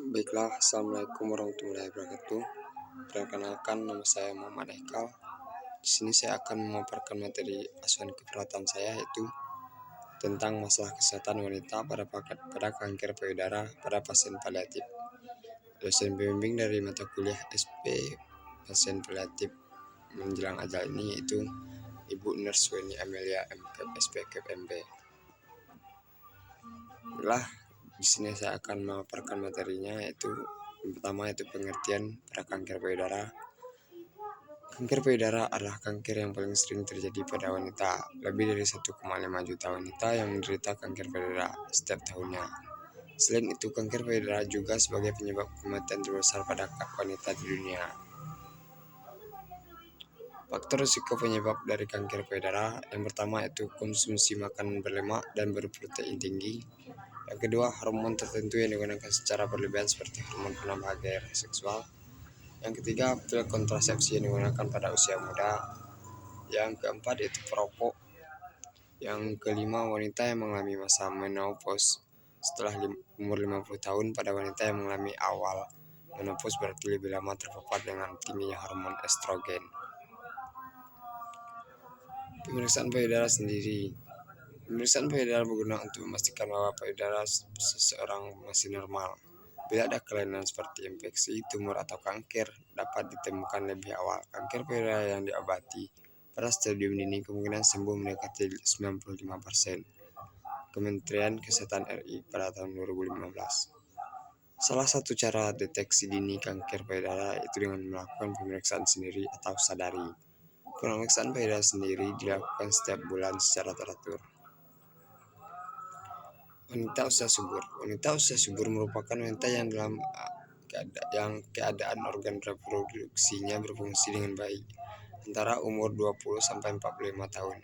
Baiklah, Assalamualaikum warahmatullahi wabarakatuh. Perkenalkan, nama saya Muhammad Haikal. Di sini saya akan memaparkan materi asuhan keperawatan saya, yaitu tentang masalah kesehatan wanita pada kanker payudara pada pasien paliatif. Dosen pembimbing dari mata kuliah SP pasien paliatif menjelang ajal ini yaitu Ibu Nurse Weni Amelia MKep SPKep MB. Baiklah, di sini saya akan memaparkan materinya, yaitu yang pertama yaitu pengertian pada kanker payudara. Kanker payudara adalah kanker yang paling sering terjadi pada wanita. Lebih dari 1,5 juta wanita yang menderita kanker payudara setiap tahunnya. Selain itu, kanker payudara juga sebagai penyebab kematian terbesar pada wanita di dunia. Faktor risiko penyebab dari kanker payudara yang pertama yaitu konsumsi makanan berlemak dan berprotein tinggi. Yang kedua, hormon tertentu yang digunakan secara berlebihan seperti hormon penambah gairah seksual. Yang ketiga, pil kontrasepsi yang digunakan pada usia muda. Yang keempat, yaitu perokok. Yang kelima, wanita yang mengalami masa menopause setelah umur 50 tahun. Pada wanita yang mengalami awal menopause berarti lebih lama terpapar dengan tingginya hormon estrogen. Pemeriksaan payudara sendiri. Pemeriksaan payudara berguna untuk memastikan bahwa payudara seseorang masih normal. Bila ada kelainan seperti infeksi, tumor, atau kanker, dapat ditemukan lebih awal. Kanker payudara yang diobati pada stadium dini kemungkinan sembuh mendekati 95%. Kementerian Kesehatan RI pada tahun 2015. Salah satu cara deteksi dini kanker payudara yaitu dengan melakukan pemeriksaan sendiri atau sadari. Pemeriksaan payudara sendiri dilakukan setiap bulan secara teratur. Wanita usia subur. Wanita usia subur merupakan wanita yang dalam keadaan organ reproduksinya berfungsi dengan baik, antara umur 20-45 tahun.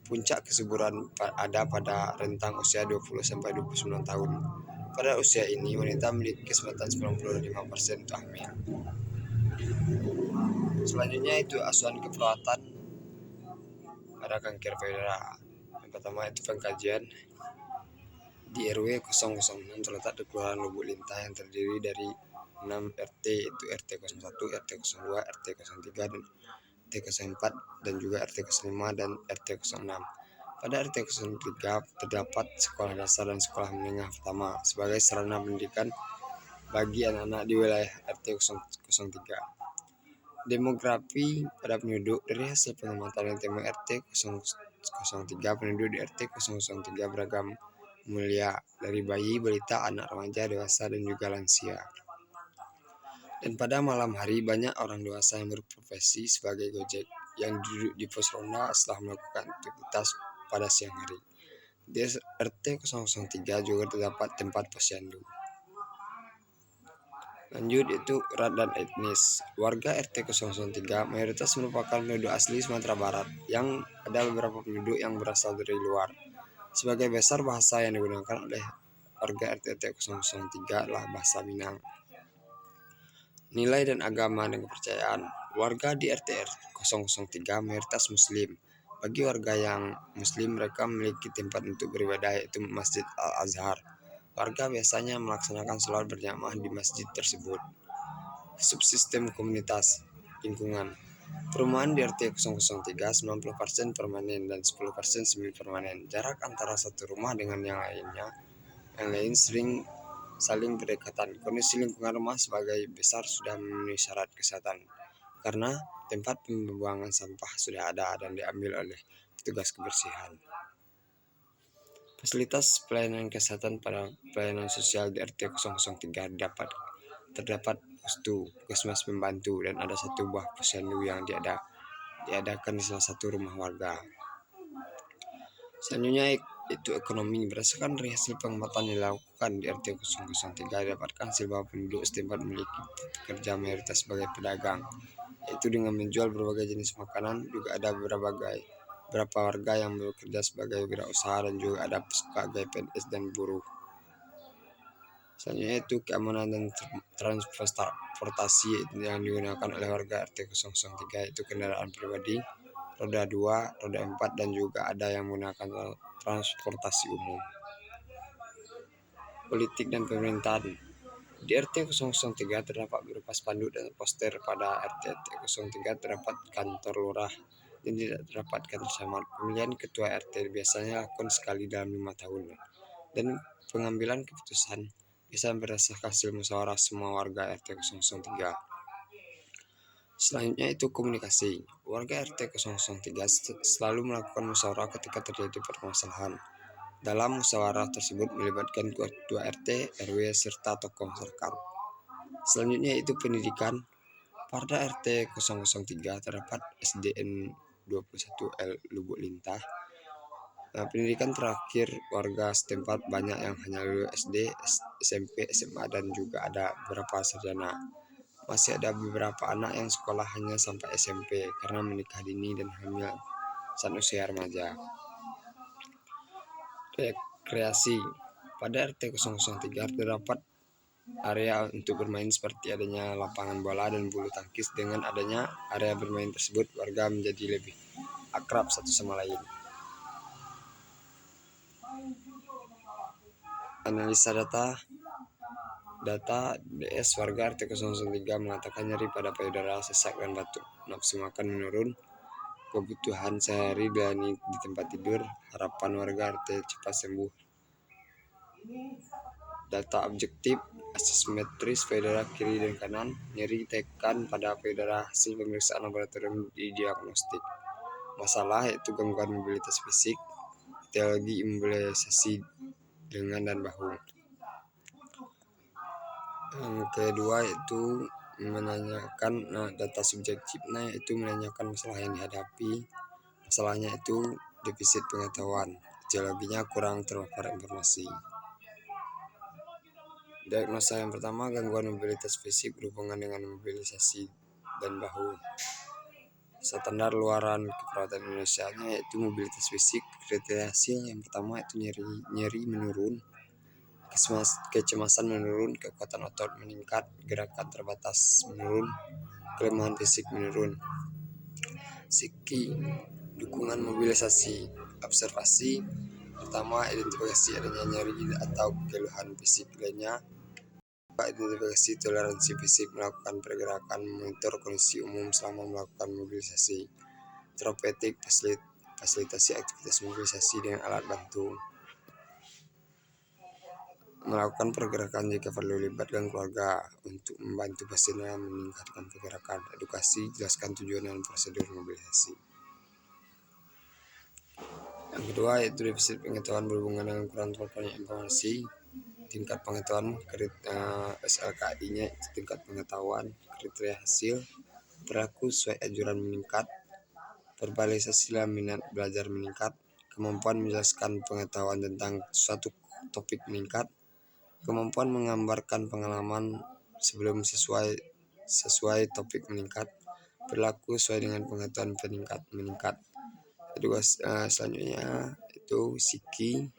Puncak kesuburan ada pada rentang usia 20-29 tahun. Pada usia ini, wanita memiliki kesempatan 95% untuk hamil. Selanjutnya itu asuhan keperawatan pada kanker payudara. Yang pertama itu pengkajian di RW 006 terletak di Kelurahan Lubuk Lintah yang terdiri dari 6 RT, yaitu RT 01, RT 02, RT 03, dan RT 04, dan juga RT 05 dan RT 06. Pada RT 03 terdapat sekolah dasar dan sekolah menengah pertama sebagai sarana pendidikan bagi anak-anak di wilayah RT 03. Demografi pada penduduk. Dari hasil pengamatan yang tema RT 003, penduduk di RT 003 beragam mulia, dari bayi, balita, anak remaja, dewasa, dan juga lansia. Dan pada malam hari banyak orang dewasa yang berprofesi sebagai gojek yang duduk di pos ronda setelah melakukan aktivitas pada siang hari. Di RT 003 juga terdapat tempat posyandu. Lanjut itu ras dan etnis. Warga RT 003 mayoritas merupakan penduduk asli Sumatera Barat, yang ada beberapa penduduk yang berasal dari luar. Sebagai besar bahasa yang digunakan oleh warga RT 003 adalah bahasa Minang. Nilai dan agama dan kepercayaan. Warga di RT 003 mayoritas Muslim. Bagi warga yang Muslim, mereka memiliki tempat untuk beribadah yaitu Masjid Al-Azhar. Warga biasanya melaksanakan sholat berjamaah di masjid tersebut. Subsistem komunitas lingkungan. Perumahan di RT 003 90% permanen dan 10% semi permanen. Jarak antara satu rumah dengan yang lain sering saling berdekatan. Kondisi lingkungan rumah sebagai besar sudah memenuhi syarat kesehatan karena tempat pembuangan sampah sudah ada dan diambil oleh petugas kebersihan. Fasilitas pelayanan kesehatan pada pelayanan sosial di RT 003 terdapat postu, puskesmas pembantu, dan ada satu buah posyandu yang diadakan di salah satu rumah warga. Selanjutnya itu ekonomi. Berdasarkan dari hasil pengamatan yang dilakukan di RT 003 didapatkan hasil bahwa penduduk setempat memiliki pekerja mayoritas sebagai pedagang, yaitu dengan menjual berbagai jenis makanan. Juga ada beberapa warga yang bekerja sebagai wirausaha dan juga ada sebagai PNS dan buruh. Selanjutnya itu keamanan dan transportasi yang digunakan oleh warga RT 003 itu kendaraan pribadi, roda 2, roda 4, dan juga ada yang menggunakan transportasi umum. Politik dan pemerintahan. Di RT 003 terdapat berupa spanduk dan poster. Pada RT 03 terdapat kantor lurah dan tidak terdapat kantor camat. Pemilihan ketua RT biasanya dilakukan sekali dalam 5 tahun dan pengambilan keputusan bisa berdasarkan hasil musyawarah semua warga RT 003. Selanjutnya itu komunikasi. Warga RT 003 selalu melakukan musyawarah ketika terjadi permasalahan. Dalam musyawarah tersebut melibatkan ketua RT, RW, serta tokoh masyarakat. Selanjutnya itu pendidikan. Pada RT 003 terdapat SDN 21L Lubuk Lintah. Pendidikan terakhir warga setempat banyak yang hanya lulus SD, SMP, SMA, dan juga ada beberapa sarjana. Masih ada beberapa anak yang sekolah hanya sampai SMP karena menikah dini dan hamil saat usia remaja. Rekreasi. Pada RT 003 terdapat area untuk bermain seperti adanya lapangan bola dan bulu tangkis. Dengan adanya area bermain tersebut, warga menjadi lebih akrab satu sama lain. Analisa data. Data DS warga RT 003 mengatakan nyeri pada payudara, sesak dan batuk, nafsu makan menurun, kebutuhan sehari di tempat tidur, harapan warga RT cepat sembuh. Data objektif, asimetris payudara kiri dan kanan, nyeri tekan pada payudara, hasil pemeriksaan laboratorium diagnostik. Masalah yaitu gangguan mobilitas fisik, etiologi imobilisasi lengan dan bahu. Yang kedua itu menanyakan data subjektif, yaitu menanyakan masalah yang dihadapi. Masalahnya itu defisit pengetahuan, etiologinya kurang terpapar informasi. Diagnosa yang pertama, gangguan mobilitas fisik berhubungan dengan mobilisasi dan bahu. Standar luaran keperawatan Indonesia yaitu mobilitas fisik. Kriteria hasil yang pertama itu nyeri menurun, kecemasan menurun, kekuatan otot meningkat, gerakan terbatas menurun, kelemahan fisik menurun. Psiki, dukungan mobilisasi. Observasi pertama, identifikasi adanya nyeri atau keluhan fisik lainnya. Identifikasi toleransi fisik, melakukan pergerakan, memonitor kondisi umum selama melakukan mobilisasi. Terapeutik, fasilitasi aktivitas mobilisasi dengan alat bantu. Melakukan pergerakan jika perlu, libatkan keluarga untuk membantu pasien meningkatkan pergerakan. Edukasi, jelaskan tujuan dan prosedur mobilisasi. Yang kedua yaitu defisit pengetahuan berhubungan dengan kurang terpaparnya informasi. Tingkat pengetahuan, SLKI-nya tingkat pengetahuan, kriteria hasil, perilaku sesuai anjuran meningkat, verbalisasi dalam minat belajar meningkat, kemampuan menjelaskan pengetahuan tentang suatu topik meningkat, kemampuan menggambarkan pengalaman sebelum sesuai topik meningkat, perilaku sesuai dengan pengetahuan meningkat. Selanjutnya itu psiki,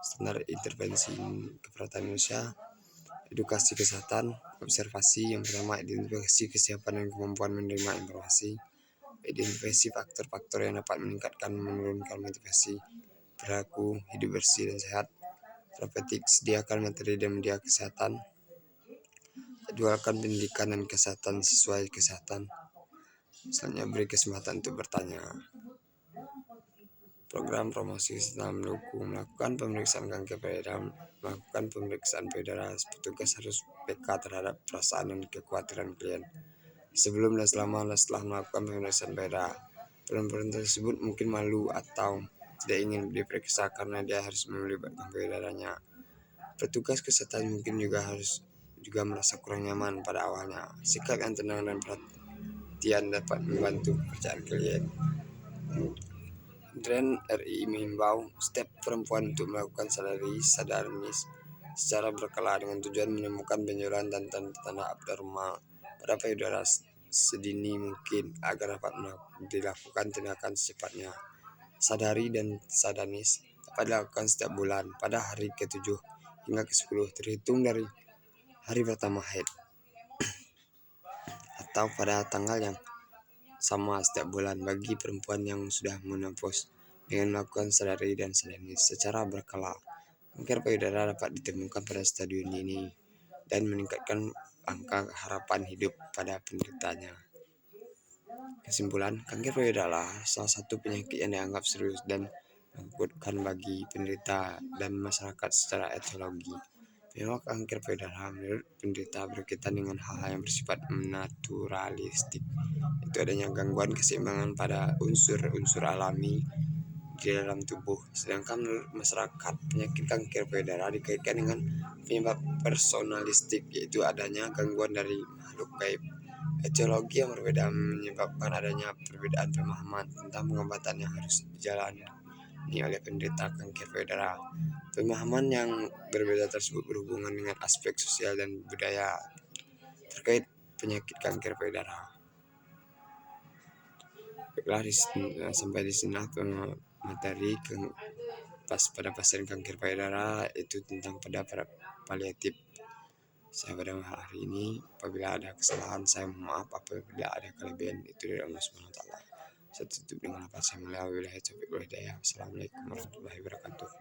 standar intervensi keperawatan Indonesia. Edukasi kesehatan, observasi yang pertama, identifikasi kesiapan dan kemampuan menerima informasi, identifikasi faktor-faktor yang dapat meningkatkan menurunkan motivasi, perilaku hidup bersih dan sehat. Terapeutik, sediakan materi dan media kesehatan, jadwalkan pendidikan dan kesehatan sesuai kesehatan. Selanjutnya beri kesempatan untuk bertanya. Program promosi setelah mendukung, melakukan pemeriksaan kanker payudara. Melakukan pemeriksaan payudara, petugas harus peka terhadap perasaan dan kekhawatiran klien sebelum dan selama dan setelah melakukan pemeriksaan payudara. Perempuan tersebut mungkin malu atau tidak ingin diperiksa karena dia harus melibatkan payudaranya. Petugas kesehatan mungkin juga merasa kurang nyaman pada awalnya. Sikap yang tenang dan perhatian dapat membantu pekerjaan klien. Dren RI menghimbau setiap perempuan untuk melakukan sadanis secara berkala dengan tujuan menemukan benjolan dan tanda-tanda abnormal pada payudara sedini mungkin agar dapat dilakukan tindakan secepatnya. Sadari dan sadanis dapat dilakukan setiap bulan pada hari ke-7 hingga ke-10 terhitung dari hari pertama haid atau pada tanggal yang sama setiap bulan bagi perempuan yang sudah menopause. Dengan melakukan sadari dan sadanis secara berkala, kanker payudara dapat ditemukan pada stadium dini. dan meningkatkan angka harapan hidup pada penderitanya. Kesimpulan, kanker payudara adalah salah satu penyakit yang dianggap serius dan menakutkan bagi penderita dan masyarakat secara etiologi. Penyebab kanker payudara menurut penderita berkaitan dengan hal-hal yang bersifat naturalistik, itu adanya gangguan keseimbangan pada unsur-unsur alami di dalam tubuh. Sedangkan menurut masyarakat, penyakit kanker payudara dikaitkan dengan penyebab personalistik, yaitu adanya gangguan dari makhluk gaib. Etiologi yang berbeda menyebabkan adanya perbedaan pemahaman tentang pengobatan yang harus dijalani oleh penderita kanker payudara. Pemahaman yang berbeda tersebut berhubungan dengan aspek sosial dan budaya terkait penyakit kanker payudara. Baiklah, sampai di sini materi pada pasien kanker payudara, itu tentang pada paliatif. Saya pada hari ini, apabila ada kesalahan saya mohon maaf, apabila ada kelebihan itu dari Allah Subhanahu wa taala. Saya tutup dengan apa saya mulai. Wassalamualaikum warahmatullahi wabarakatuh.